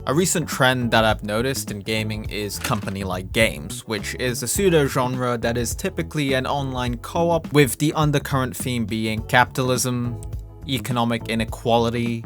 A recent trend that I've noticed in gaming is company-like games, which is a pseudo-genre that is typically an online co-op with the undercurrent theme being capitalism, economic inequality,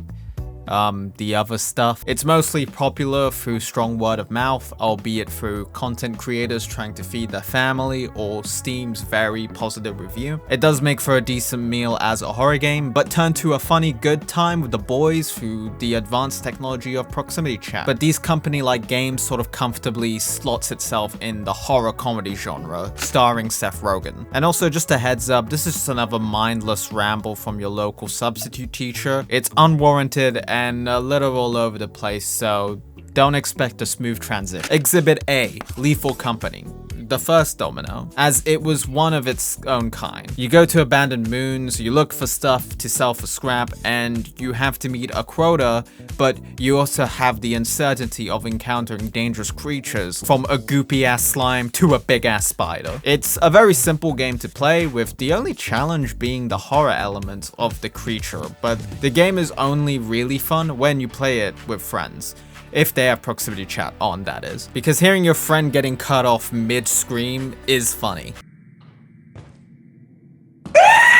the other stuff. It's mostly popular through strong word of mouth, albeit through content creators trying to feed their family or Steam's very positive review. It does make for a decent meal as a horror game, but turned to a funny good time with the boys through the advanced technology of proximity chat. But these company-like games sort of comfortably slots itself in the horror comedy genre, starring Seth Rogen. And also just a heads up, this is just another mindless ramble from your local substitute teacher. It's unwarranted and a little all over the place, so don't expect a smooth transit. Exhibit A, Lethal Company. The first domino, as it was one of its own kind. You go to abandoned moons, you look for stuff to sell for scrap, and you have to meet a quota, but you also have the uncertainty of encountering dangerous creatures, from a goopy ass slime to a big ass spider. It's a very simple game to play, with the only challenge being the horror element of the creature, but the game is only really fun when you play it with friends. If they have proximity chat on, that is. Because hearing your friend getting cut off mid-scream is funny.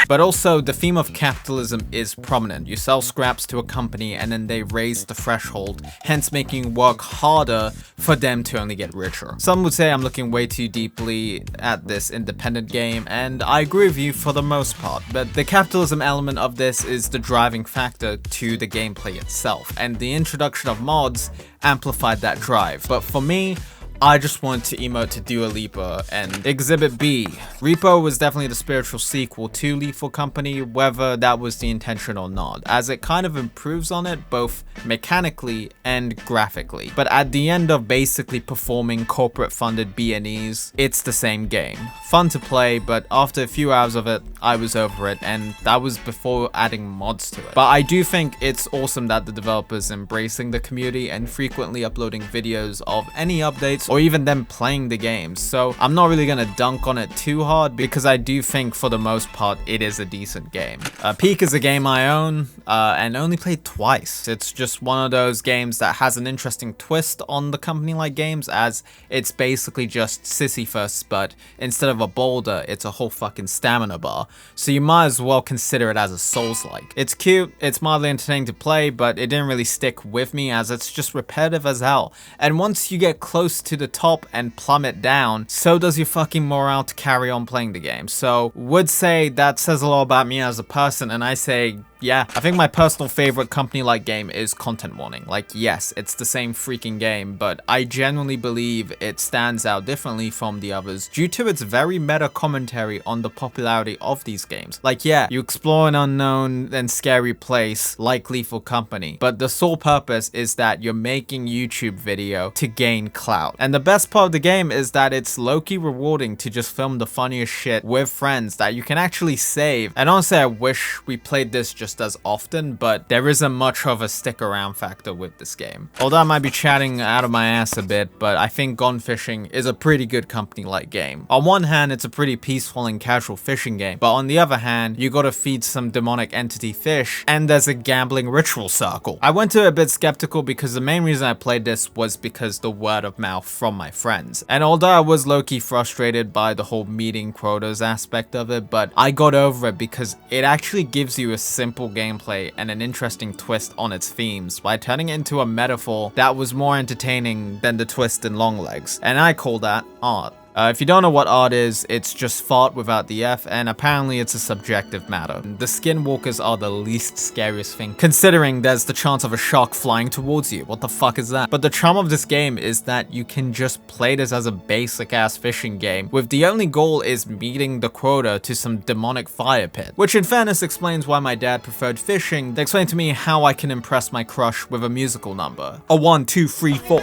But also, the theme of capitalism is prominent. You sell scraps to a company and then they raise the threshold, hence making it work harder for them to only get richer. Some would say I'm looking way too deeply at this independent game, and I agree with you for the most part, but the capitalism element of this is the driving factor to the gameplay itself, and the introduction of mods amplified that drive. But for me, I just wanted to emote to Dua Lipa. And Exhibit B, Repo was definitely the spiritual sequel to Lethal Company, whether that was the intention or not, as it kind of improves on it both mechanically and graphically. But at the end of basically performing corporate funded B&Es, it's the same game. Fun to play, but after a few hours of it, I was over it, and that was before adding mods to it. But I do think it's awesome that the developers embracing the community and frequently uploading videos of any updates or even them playing the game. So I'm not really gonna dunk on it too hard because I do think for the most part it is a decent game. Peak is a game I own and only played twice. It's just one of those games that has an interesting twist on the company-like games, as it's basically just Sisyphus, but instead of a boulder, it's a whole fucking stamina bar. So you might as well consider it as a Souls-like. It's cute, it's mildly entertaining to play, but it didn't really stick with me as it's just repetitive as hell. And once you get close to the top and plummet down, so does your fucking morale to carry on playing the game. So would say that says a lot about me as a person, and I say, yeah, I think my personal favorite company-like game is Content Warning. Like, yes, it's the same freaking game, but I genuinely believe it stands out differently from the others due to its very meta commentary on the popularity of these games. Like, yeah, you explore an unknown and scary place like Lethal Company, but the sole purpose is that you're making YouTube video to gain clout. And the best part of the game is that it's low-key rewarding to just film the funniest shit with friends that you can actually save. And honestly, I wish we played this just as often, but there isn't much of a stick around factor with this game. Although I might be chatting out of my ass a bit, but I think Gone Fishing is a pretty good company-like game. On one hand, it's a pretty peaceful and casual fishing game, but on the other hand, you gotta feed some demonic entity fish, and there's a gambling ritual circle. I went to it a bit skeptical because the main reason I played this was because the word of mouth from my friends. And although I was low-key frustrated by the whole meeting quotas aspect of it, but I got over it because it actually gives you a simple gameplay and an interesting twist on its themes by turning it into a metaphor that was more entertaining than the twist in Longlegs, and I call that art. If you don't know what art is, it's just fart without the F, and apparently it's a subjective matter. The skinwalkers are the least scariest thing, considering there's the chance of a shark flying towards you. What the fuck is that? But the charm of this game is that you can just play this as a basic ass fishing game, with the only goal is meeting the quota to some demonic fire pit. Which in fairness explains why my dad preferred fishing. They explained to me how I can impress my crush with a musical number. A 1, 2, 3, 4.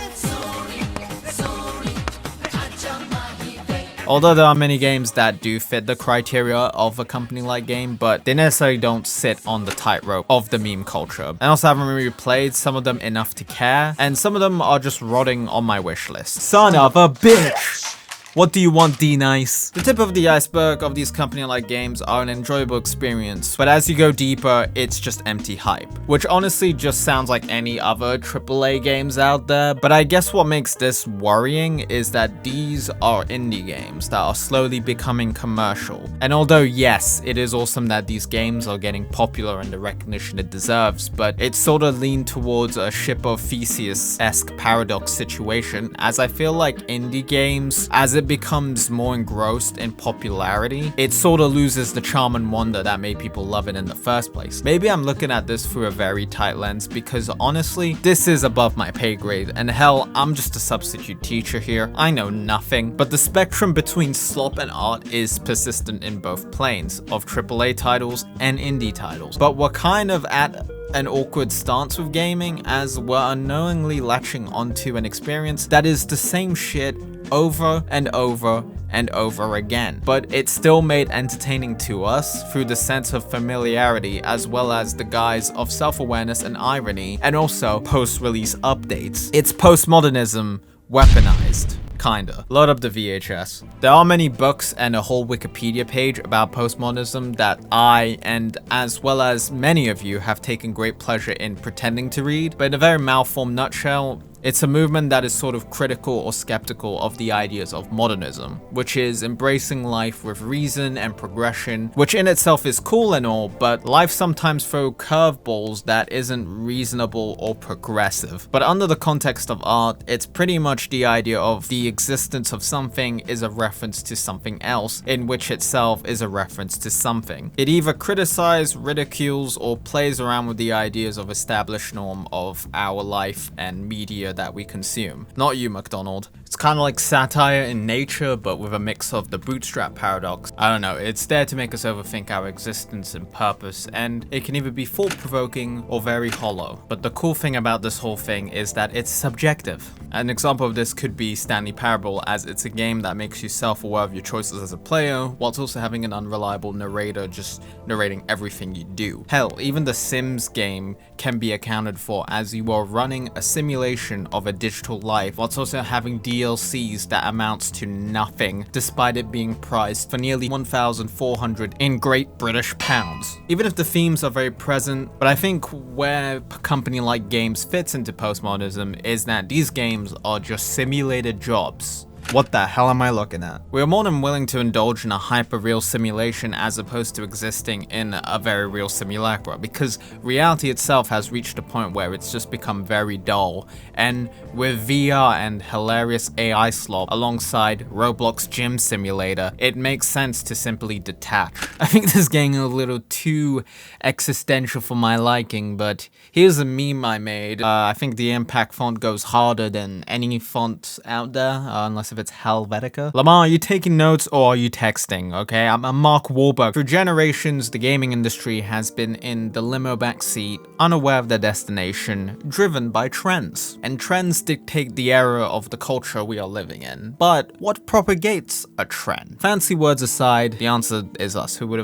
Although there are many games that do fit the criteria of a company-like game, but they necessarily don't sit on the tightrope of the meme culture. And also I haven't really played some of them enough to care, and some of them are just rotting on my wish list. Son of a bitch! What do you want, D-Nice? The tip of the iceberg of these company-like games are an enjoyable experience, but as you go deeper, it's just empty hype, which honestly just sounds like any other AAA games out there. But I guess what makes this worrying is that these are indie games that are slowly becoming commercial. And although yes, it is awesome that these games are getting popular and the recognition it deserves, but it's sort of leaned towards a ship of Theseus-esque paradox situation, as I feel like indie games, as it becomes more engrossed in popularity, it sort of loses the charm and wonder that made people love it in the first place. Maybe I'm looking at this through a very tight lens because honestly, this is above my pay grade, and hell, I'm just a substitute teacher here. I know nothing, but the spectrum between slop and art is persistent in both planes of AAA titles and indie titles. But we're kind of at an awkward stance with gaming as we're unknowingly latching onto an experience that is the same shit over and over and over again, but it's still made entertaining to us through the sense of familiarity as well as the guise of self-awareness and irony, and also post-release updates. It's postmodernism weaponized. Kinda. Load up the VHS. There are many books and a whole Wikipedia page about postmodernism that I, and as well as many of you, have taken great pleasure in pretending to read, but in a very malformed nutshell, it's a movement that is sort of critical or skeptical of the ideas of modernism, which is embracing life with reason and progression, which in itself is cool and all, but life sometimes throws curveballs that isn't reasonable or progressive. But under the context of art, it's pretty much the idea of the existence of something is a reference to something else, in which itself is a reference to something. It either criticizes, ridicules, or plays around with the ideas of established norm of our life and media that we consume. Not you, McDonald. It's kind of like satire in nature, but with a mix of the bootstrap paradox. I don't know, it's there to make us overthink our existence and purpose, and it can either be thought-provoking or very hollow. But the cool thing about this whole thing is that it's subjective. An example of this could be Stanley Parable, as it's a game that makes you self-aware of your choices as a player, whilst also having an unreliable narrator just narrating everything you do. Hell, even the Sims game can be accounted for as you are running a simulation of a digital life, whilst also having DLCs that amounts to nothing, despite it being priced for nearly 1,400 in Great British pounds. Even if the themes are very present, but I think where a company like games fits into postmodernism is that these games are just simulated jobs. What the hell am I looking at? We are more than willing to indulge in a hyper-real simulation as opposed to existing in a very real simulacra, because reality itself has reached a point where it's just become very dull, and with VR and hilarious AI slop alongside Roblox Gym Simulator, it makes sense to simply detach. I think this is getting a little too existential for my liking, but here's a meme I made. I think the impact font goes harder than any font out there, unless if it's Helvetica. Lamar, are you taking notes or are you texting? Okay, I'm Mark Wahlberg. For generations, the gaming industry has been in the limo backseat, unaware of their destination, driven by trends. And trends dictate the era of the culture we are living in. But what propagates a trend? Fancy words aside, the answer is us. Who would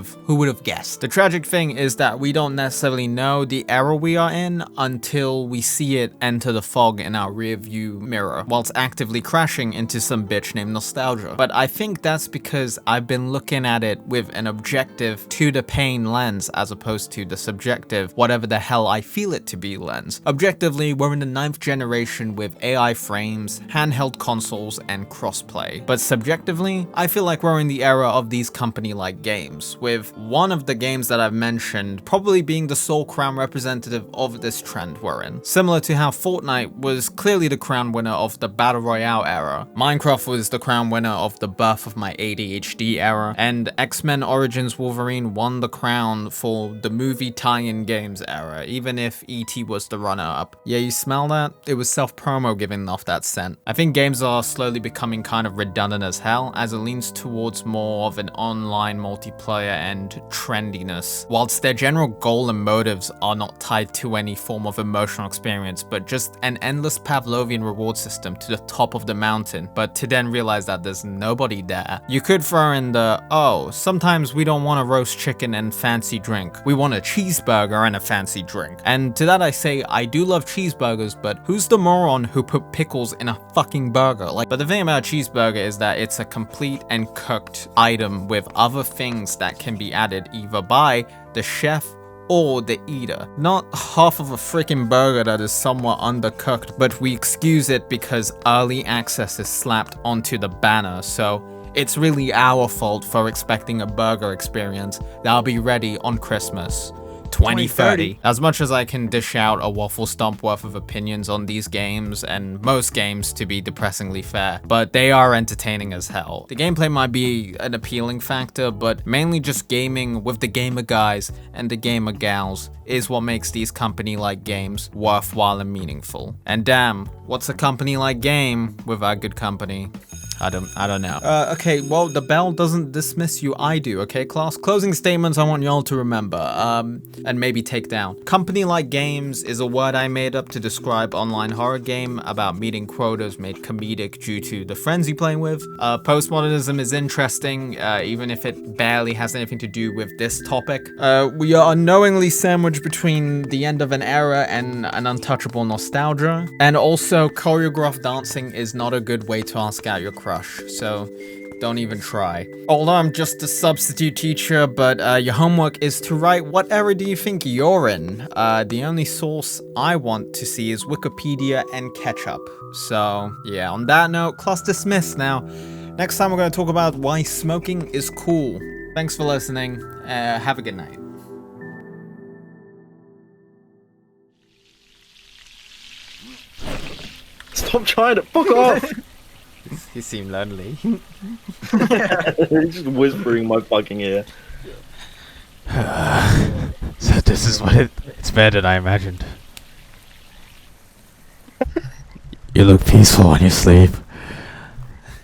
have guessed? The tragic thing is that we don't necessarily know the era we are in until we see it enter the fog in our rearview mirror, whilst actively crashing into some bitch named nostalgia. But I think that's because I've been looking at it with an objective to the pain lens as opposed to the subjective whatever the hell I feel it to be lens. Objectively, we're in the 9th generation with AI frames, handheld consoles, and crossplay. But subjectively, I feel like we're in the era of these company-like games, with one of the games that I've mentioned probably being the sole crown representative of this trend we're in. Similar to how Fortnite was clearly the crown winner of the Battle Royale era, Minecraft was the crown winner of the birth of my ADHD era, and X-Men Origins Wolverine won the crown for the movie tie-in games era, even if E.T. was the runner-up. Yeah, you smell that? It was self-promo giving off that scent. I think games are slowly becoming kind of redundant as hell, as it leans towards more of an online multiplayer and trendiness, whilst their general goal and motives are not tied to any form of emotional experience, but just an endless Pavlovian reward system to the top of the mountain. But to then realize that there's nobody there. You could throw in the, oh, sometimes we don't want a roast chicken and fancy drink. We want a cheeseburger and a fancy drink. And to that I say, I do love cheeseburgers, but who's the moron who put pickles in a fucking burger? Like, but the thing about a cheeseburger is that it's a complete and cooked item with other things that can be added either by the chef or the eater. Not half of a freaking burger that is somewhat undercooked, but we excuse it because early access is slapped onto the banner, so it's really our fault for expecting a burger experience that'll be ready on Christmas 2030. As much as I can dish out a waffle stomp worth of opinions on these games, and most games to be depressingly fair, but they are entertaining as hell. The gameplay might be an appealing factor, but mainly just gaming with the gamer guys and the gamer gals is what makes these company-like games worthwhile and meaningful. And damn, what's a company-like game without good company? I don't know. Okay, well, the bell doesn't dismiss you, I do, okay, class? Closing statements I want y'all to remember, and maybe take down. Company-like games is a word I made up to describe online horror game about meeting quotas made comedic due to the friends you play with. Postmodernism is interesting, even if it barely has anything to do with this topic. We are unknowingly sandwiched between the end of an era and an untouchable nostalgia. And also, choreographed dancing is not a good way to ask out your crush, so don't even try. Although I'm just a substitute teacher, but your homework is to write what era do you think you're in. The only source I want to see is Wikipedia and ketchup. So yeah, on that note, class dismissed now. Next time we're going to talk about why smoking is cool. Thanks for listening. Have a good night. Stop trying to fuck off! He seemed lonely. He's just whispering in my fucking ear. So this is what it's better than I imagined. You look peaceful when you sleep.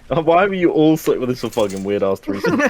Why were you all sleep with this fucking weird ass threesome?